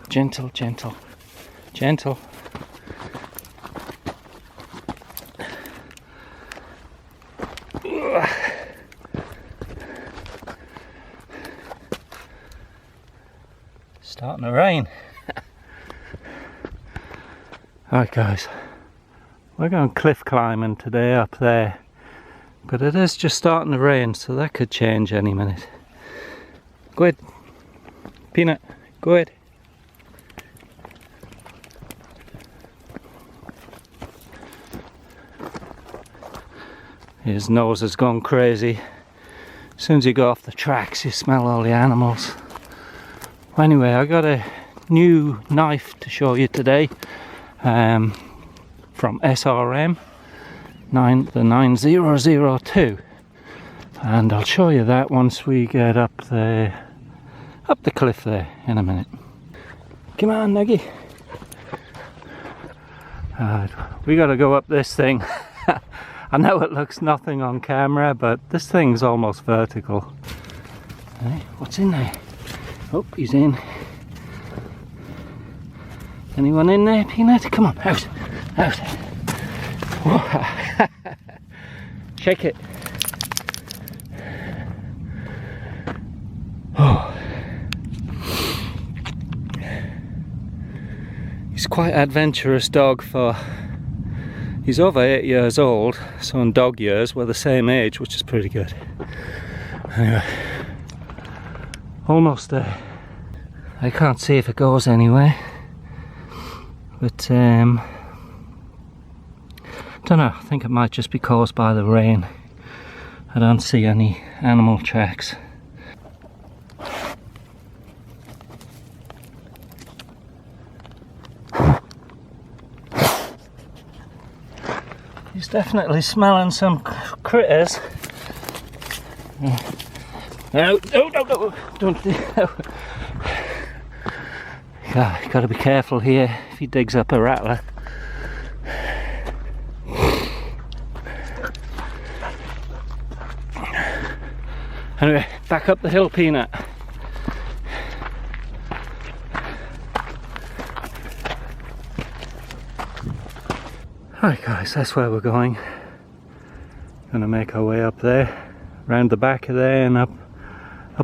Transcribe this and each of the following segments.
Gentle, gentle, gentle. Starting to rain. Alright guys, we're going cliff climbing today up there, but it is just starting to rain, so that could change any minute. Go ahead, Peanut, go ahead. His nose has gone crazy. As soon as you go off the tracks, you smell all the animals. Anyway, I got a new knife to show you today from SRM, the 9002, and I'll show you that once we get up the cliff there in a minute. Come on, Nuggy. We got to go up this thing. I know it looks nothing on camera, but this thing's almost vertical. Hey, what's in there? Oh, he's in. Anyone in there, Peanut? Come on, out, out. Shake it. Oh. He's quite an adventurous dog for... He's over 8 years old, so in dog years we're the same age, which is pretty good. Anyway, almost there. I can't see if it goes anywhere, but don't know, I think it might just be caused by the rain. I don't see any animal tracks. He's definitely smelling some critters. No, no, no, no, don't. No. God, gotta be careful here if he digs up a rattler. Anyway, back up the hill, Peanut. Right guys, that's where we're going. Gonna make our way up there, round the back of there and up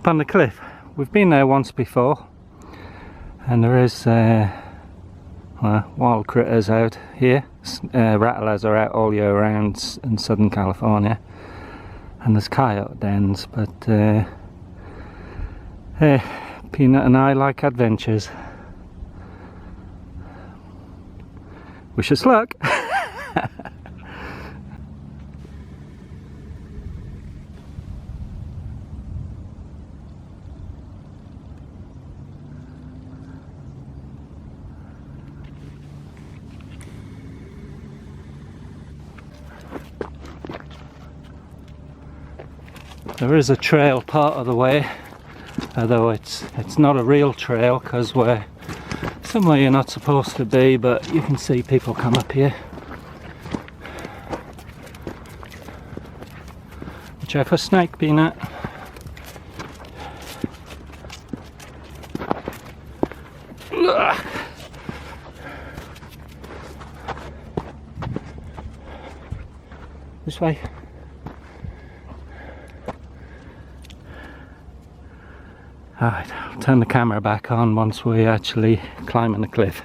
on the cliff. We've been there once before, and there is wild critters out here. Rattlers are out all year round in Southern California, and there's coyote dens, but Peanut and I like adventures. Wish us luck. There is a trail part of the way, although it's not a real trail because we're somewhere you're not supposed to be, but you can see people come up here. Watch out for snake, Peanut. This way. Alright, I'll turn the camera back on once we actually climbing the cliff.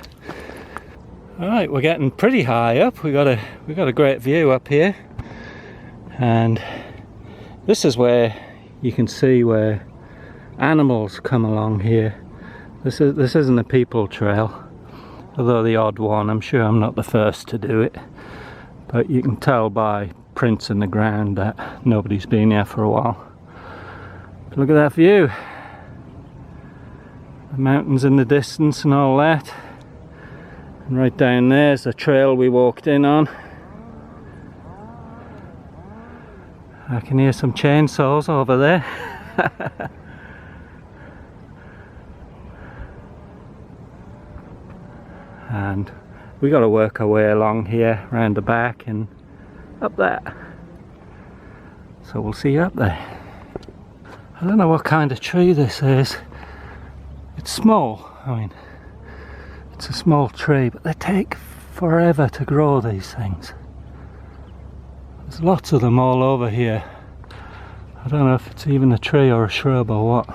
Alright, we're getting pretty high up. We got a great view up here, and this is where you can see where animals come along here. This isn't a people trail, although the odd one. I'm sure I'm not the first to do it, but you can tell by prints in the ground that nobody's been here for a while. But look at that view. The mountains in the distance and all that, and right down there's the trail we walked in on. I can hear some chainsaws over there. And we got to work our way along here, round the back and up there. So we'll see you up there. I don't know what kind of tree this is. It's small, I mean, It's a small tree, but they take forever to grow, these things. There's lots of them all over here. I don't know if it's even a tree or a shrub or what.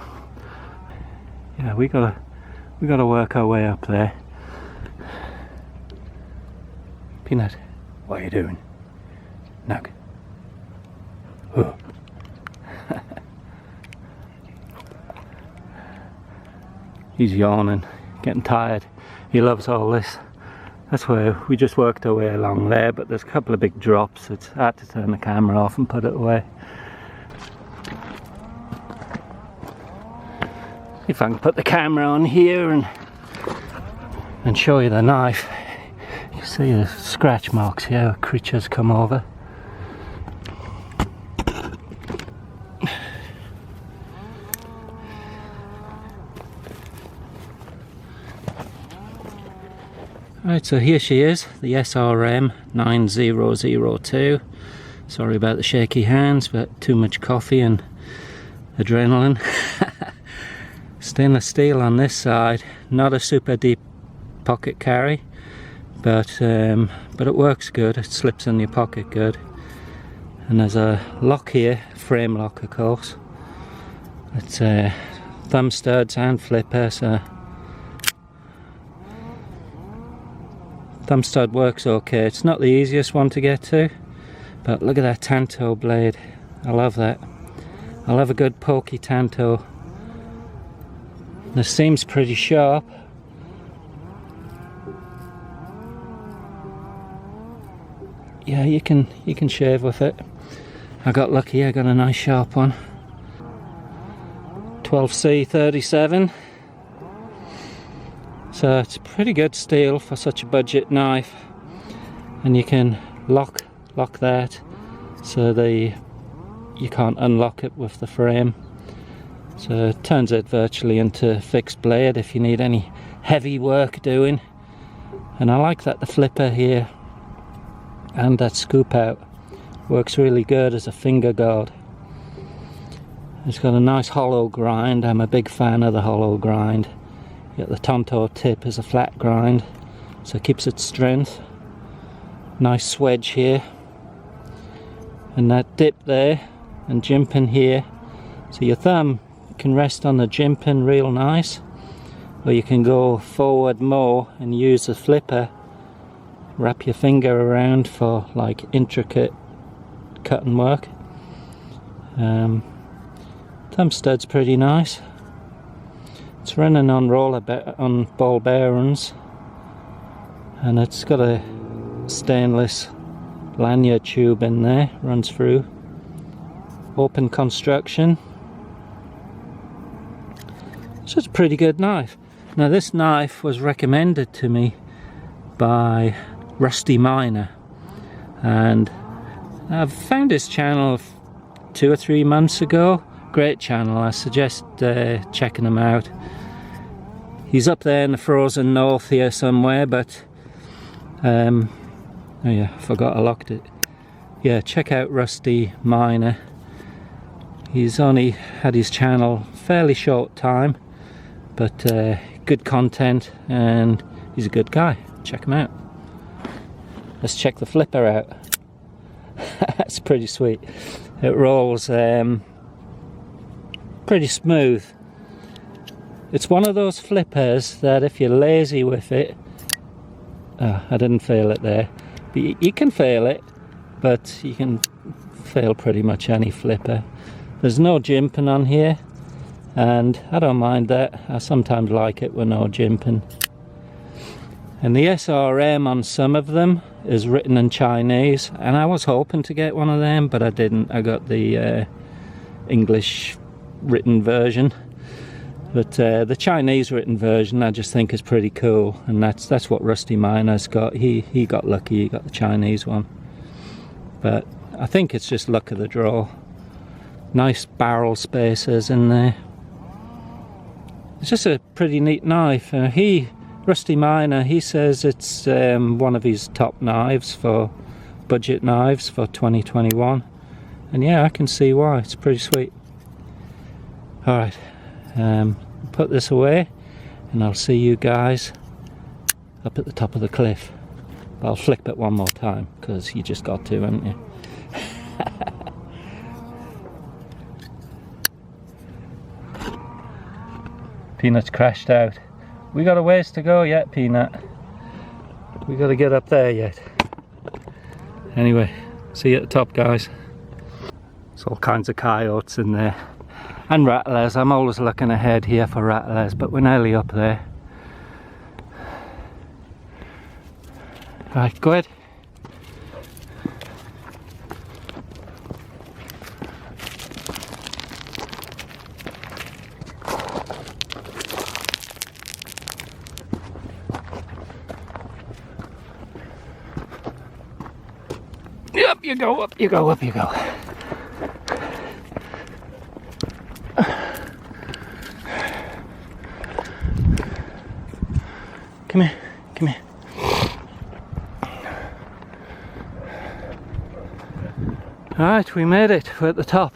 Yeah, we gotta work our way up there. Peanut, what are you doing? Nug. Oh. He's yawning, getting tired. He loves all this. That's where we just worked our way along there, but there's a couple of big drops. It's hard to turn the camera off and put it away. If I can put the camera on here and show you the knife. You see the scratch marks here where creatures come over. Right, so here she is, the SRM 9002. Sorry about the shaky hands, but too much coffee and adrenaline. Stainless steel on this side, not a super deep pocket carry, but it works good. It slips in your pocket good. And there's a lock here, frame lock of course. It's thumb studs and flipper, so thumb stud works okay. It's not the easiest one to get to, but look at that TANTO blade. I love that. I love a good pokey TANTO. The seam's pretty sharp. Yeah, you can shave with it. I got lucky, I got a nice sharp one. 12C37. So it's pretty good steel for such a budget knife. And you can lock that so you can't unlock it with the frame. So it turns it virtually into a fixed blade if you need any heavy work doing. And I like that the flipper here and that scoop out works really good as a finger guard. It's got a nice hollow grind. I'm a big fan of the hollow grind. You got the TANTO tip as a flat grind, so it keeps its strength. Nice swedge here. And that dip there and jimping here. So your thumb can rest on the jimping real nice, or you can go forward more and use the flipper, wrap your finger around for like intricate cutting work. Thumb stud's pretty nice. It's running on on ball bearings, and it's got a stainless lanyard tube in there, runs through. Open construction. So it's a pretty good knife. Now this knife was recommended to me by Rusty Miner, and I've found his channel 2 or 3 months ago. Great channel, I suggest checking him out. He's up there in the frozen north here somewhere, but oh yeah, I forgot I locked it. Yeah, check out Rusty Miner. He's only had his channel fairly short time, but good content, and he's a good guy. Check him out. Let's check the flipper out. That's pretty sweet. It rolls pretty smooth. It's one of those flippers that if you're lazy with it, I didn't feel it there, but you can feel it, but you can feel pretty much any flipper. There's no jimping on here, and I don't mind that. I sometimes like it with no jimping. And the SRM on some of them is written in Chinese, and I was hoping to get one of them, but I didn't. I got the English written version, but the Chinese written version I just think is pretty cool, and that's what Rusty Miner's got. He got lucky, he got the Chinese one, but I think it's just luck of the draw. Nice barrel spacers in there. It's just a pretty neat knife. Rusty Miner, he says it's one of his top knives for budget knives for 2021, and yeah, I can see why. It's pretty sweet. Alright, put this away, and I'll see you guys up at the top of the cliff. I'll flip it one more time because you just got to, haven't you? Peanut's crashed out. We got a ways to go yet, Peanut. We got to get up there yet. Anyway, see you at the top, guys. There's all kinds of coyotes in there. And rattlers. I'm always looking ahead here for rattlers, but we're nearly up there. Right, go ahead. Up you go, up you go, up you go. Come here, come here. Alright, we made it. We're at the top.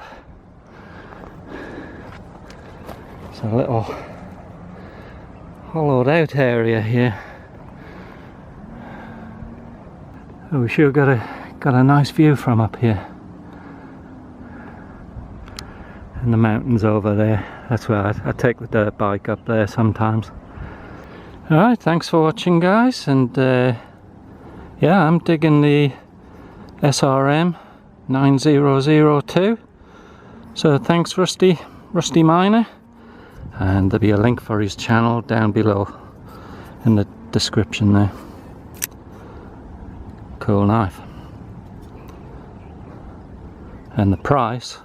It's a little hollowed out area here. Oh, we sure got a nice view from up here. And the mountains over there. That's where I take the dirt bike up there sometimes. Alright, thanks for watching, guys. And yeah, I'm digging the SRM 9002. So thanks, Rusty Miner. And there'll be a link for his channel down below in the description there. Cool knife. And the price,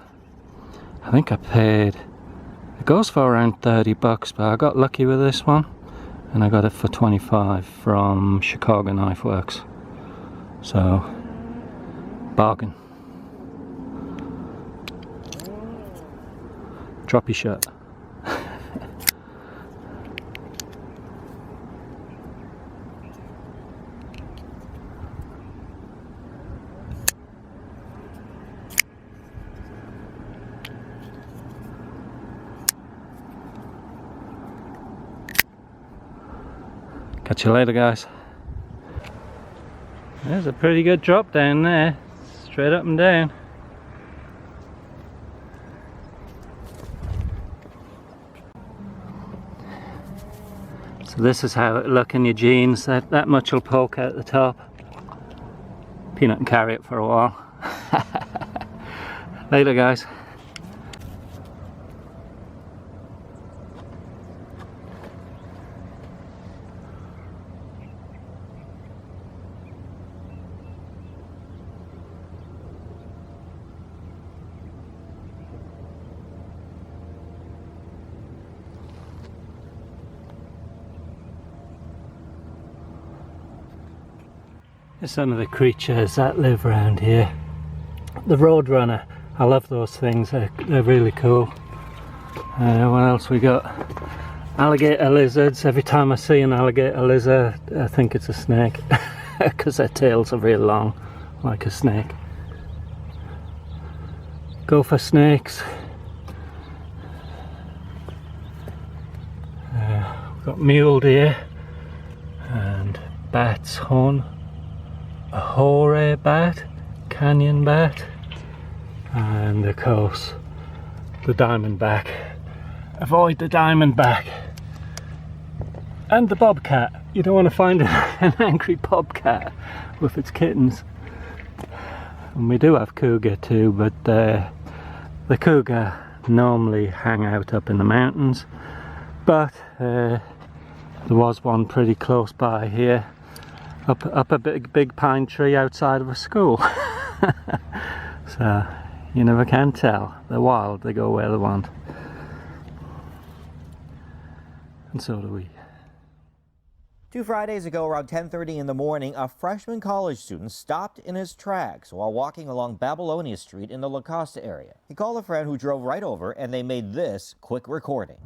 I think I paid, it goes for around 30 bucks, but I got lucky with this one and I got it for 25 from Chicago Knife Works. So, bargain. Drop your shirt. Catch you later, guys. There's a pretty good drop down there, straight up and down. So this is how it look in your jeans. That much will poke out the top. Peanut can carry it for a while. Later, guys. Here's some of the creatures that live around here. The roadrunner, I love those things, they're really cool. What else we got? Alligator lizards. Every time I see an alligator lizard I think it's a snake because their tails are real long, like a snake. Gopher snakes. We've got mule deer and bat's horn. A horay bat, canyon bat, and of course the diamondback. Avoid the diamondback. And the bobcat. You don't want to find an angry bobcat with its kittens. And we do have cougar too, but the cougar normally hang out up in the mountains. But there was one pretty close by here. Up a big pine tree outside of a school. So you never can tell. They're wild, they go where they want. And so do we. 2 Fridays ago, around 10:30 in the morning, a freshman college student stopped in his tracks while walking along Babylonia Street in the La Costa area. He called a friend who drove right over, and they made this quick recording.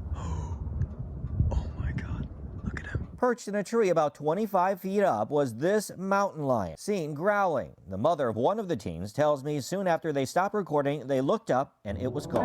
Perched in a tree about 25 feet up was this mountain lion, seen growling. The mother of one of the teens tells me soon after they stopped recording, they looked up and it was gone.